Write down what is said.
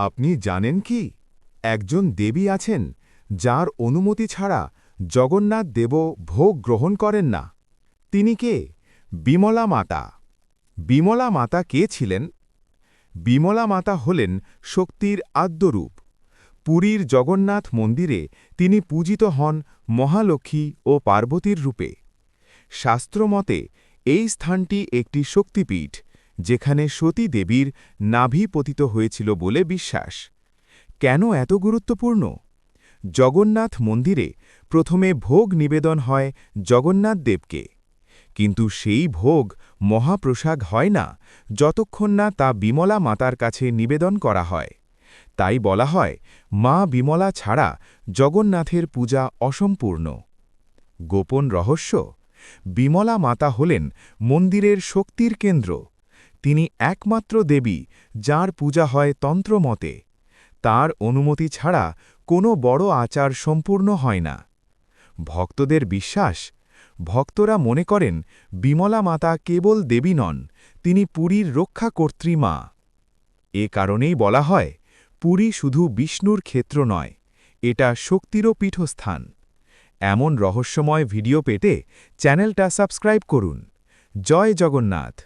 আপনি জানেন কি একজন দেবী আছেন যার অনুমতি ছাড়া জগন্নাথ দেব ভোগ গ্রহণ করেন না? তিনি কে? বিমলা মাতা। বিমলা মাতা কে ছিলেন? বিমলা মাতা হলেন শক্তির আদ্যরূপ। পুরীর জগন্নাথ মন্দিরে তিনি পূজিত হন মহালক্ষ্মী ও পার্বতীর রূপে। শাস্ত্রমতে এই স্থানটি একটি শক্তিপীঠ, যেখানে সতী দেবীর নাভি পতিত হয়েছিল বলে বিশ্বাস। কেন এত গুরুত্বপূর্ণ? জগন্নাথ মন্দিরে প্রথমে ভোগ নিবেদন হয় জগন্নাথ দেবকে, কিন্তু সেই ভোগ মহাপ্রসাদ হয় না যতক্ষণ না তা বিমলা মাতার কাছে নিবেদন করা হয়। তাই বলা হয়, মা বিমলা ছাড়া জগন্নাথের পূজা অসম্পূর্ণ। গোপন রহস্য: বিমলা মাতা হলেন মন্দিরের শক্তির কেন্দ্র। তিনি একমাত্র দেবী যার পূজা হয় তন্ত্রমতে। তার অনুমতি ছাড়া কোনো বড় আচার সম্পূর্ণ হয় না। ভক্তদের বিশ্বাস: ভক্তরা মনে করেন বিমলা মাতা কেবল দেবী নন, তিনি পুরীর রক্ষাকর্ত্রী মা। এ কারণেই বলা হয়, পুরী শুধু বিষ্ণুর ক্ষেত্র নয়, এটা শক্তিরও পীঠস্থান। এমন রহস্যময় ভিডিও পেতে চ্যানেলটা সাবস্ক্রাইব করুন। জয় জগন্নাথ।